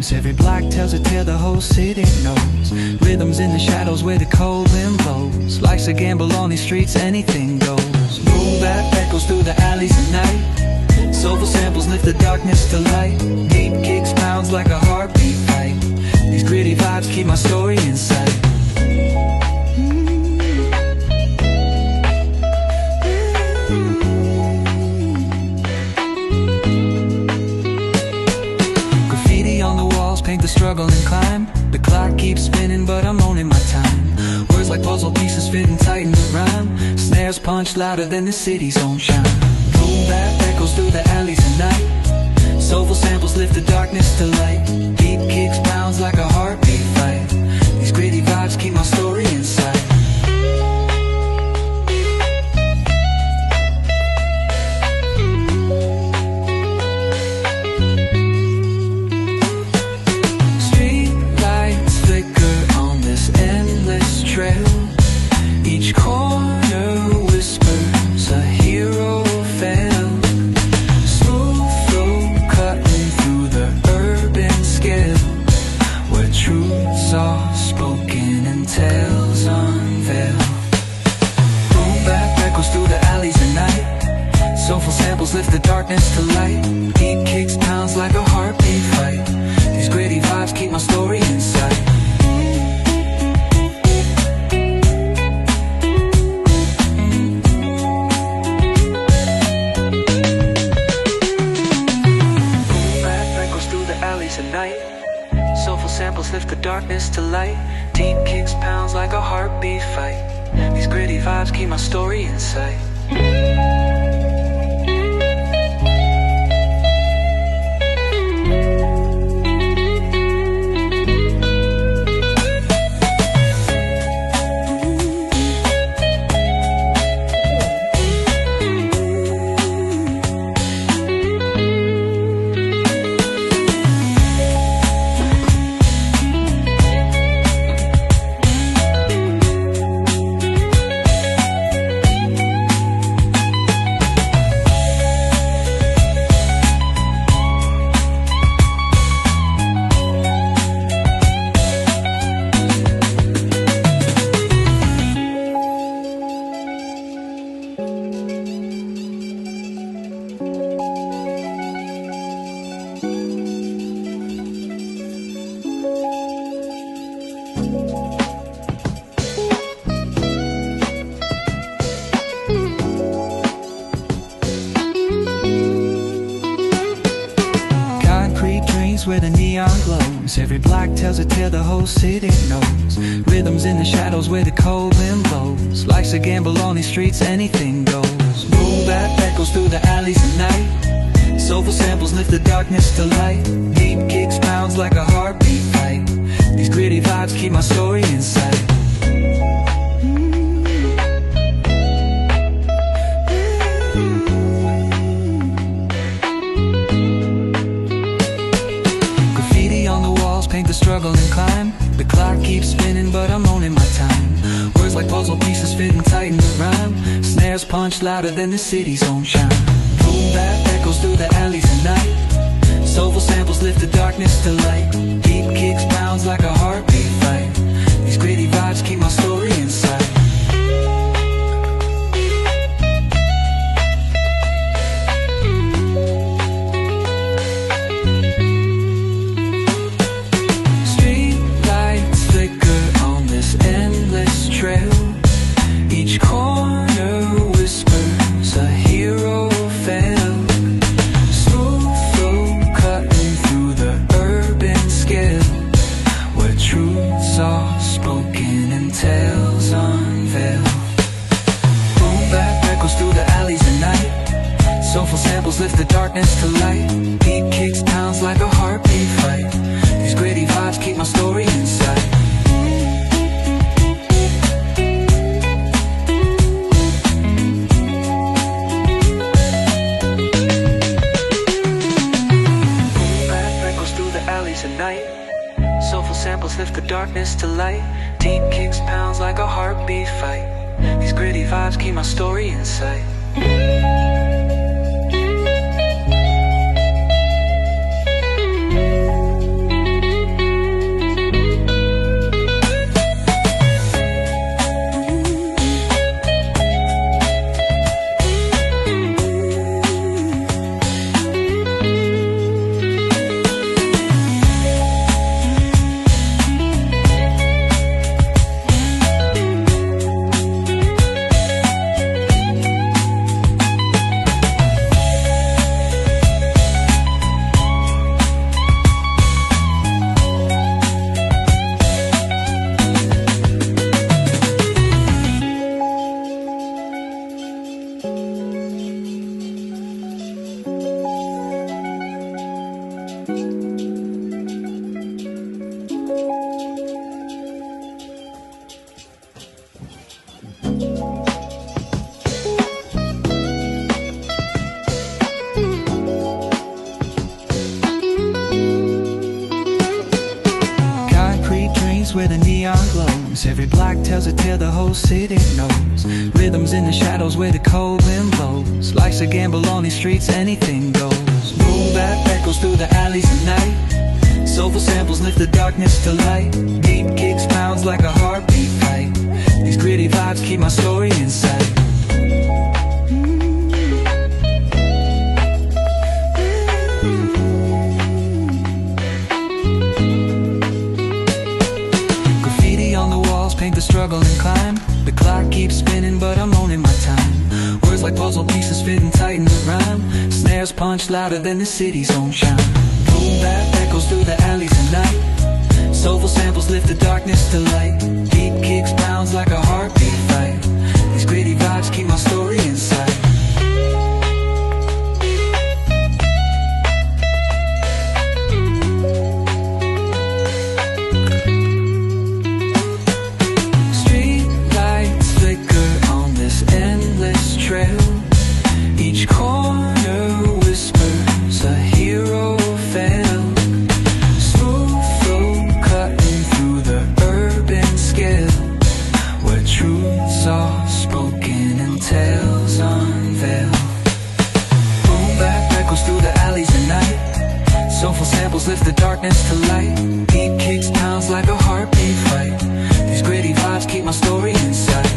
glows. Every block tells a tale the whole city knows. Rhythms in the shadows where the cold wind blows. Life's a gamble on these streets, anything goes. Boom bap echoes through the alleys at night. Soulful samples lift the darkness to light. Deep kicks pounds like a heartbeat fight. These gritty vibes keep my story in sight. Paint the struggle and climb. The clock keeps spinning but I'm owning my time. Words like puzzle pieces fitting tight in the rhyme. Snares punch louder than the city's own shine. Boom bap echoes through the alleys at night. Soulful samples lift the darkness to light. Deep kicks pounds like a heartbeat fight. These gritty vibes keep my story in sight. Each corner whispers a hero fell. Smooth flow cutting through the urban scale, where truths are spoken and tales unveiled. Boom bap echoes through the alleys at night. Soulful samples lift the darkness to light. Deep kicks pounds like a heartbeat fight. These gritty vibes keep my story in sight. Soulful samples lift the darkness to light. Deep kicks pounds like a heartbeat fight. These gritty vibes keep my story in sight. Where the neon glows. Every block tells a tale the whole city knows. Rhythms in the shadows where the cold wind blows. Life's a gamble on these streets, anything goes. Boom bap echoes through the alleys at night. Soulful samples lift the darkness to light. Deep kicks pounds like a heartbeat fight. These gritty vibes keep my story in sight. Paint the struggle and climb. The clock keeps spinning but I'm owning my time. Words like puzzle pieces fitting tight in the rhyme. Snares punch louder than the city's own shine. Boom bap echoes through the alleys at night. Soulful samples lift the darkness to light. Deep kicks pounds like a heartbeat fight. These gritty vibes keep my story in sight. Each corner whispers a hero fell. Smooth flow cutting through the urban scale, where truths are spoken and tales unveiled. Boom bap echoes through the alleys at night. Soulful samples lift the darkness to light. Deep kicks pounds like a heartbeat fight. These gritty vibes keep my story in sight. Soulful samples lift the darkness to light. Deep kicks pounds like a heartbeat fight. These gritty vibes keep my story in sight. where the neon glows. Every block tells a tale the whole city knows. Rhythms in the shadows where the cold wind blows. Life's a gamble on these streets, anything goes. Boom bap echoes through the alleys at night. Soulful samples lift the darkness to light. Deep kicks pounds like a heartbeat fight. These gritty vibes keep my story in sight. Paint the struggle and climb. The clock keeps spinning but I'm owning my time. Words like puzzle pieces fitting tight in the rhyme. Snares punch louder than the city's own chime. Boom bap echoes through the alleys at night. Soulful samples lift the darkness to light. Deep kicks pounds like a heartbeat fight. These gritty vibes keep my story in sight. Each corner whispers a hero fell. Smooth flow cutting through the urban scale, where truths are spoken and tales unveiled. Boom bap echoes through the alleys at night. Soulful samples lift the darkness to light. Deep kicks pounds like a heartbeat fight. These gritty vibes keep my story in sight.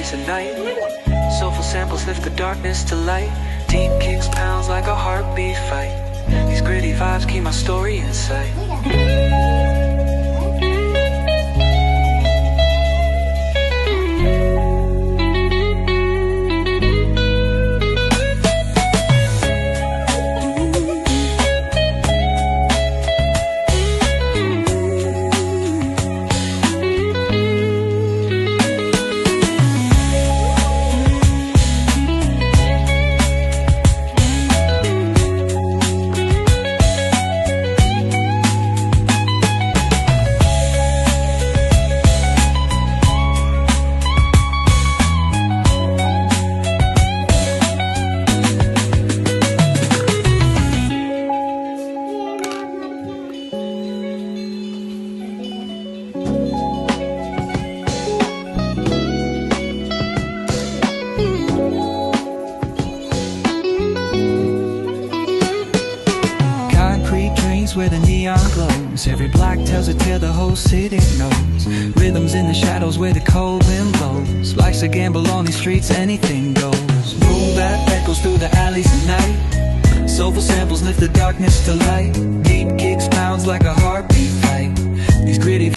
At night, soulful samples lift the darkness to light. Deep kicks pounds like a heartbeat fight. These gritty vibes keep my story in sight. Where the neon glows. Every block tells a tale the whole city knows. Rhythms in the shadows where the cold wind blows. Life's a gamble on these streets, anything goes. Boom bap echoes through the alleys at night. Soulful samples lift the darkness to light. Deep kicks pounds like a heartbeat fight. These gritty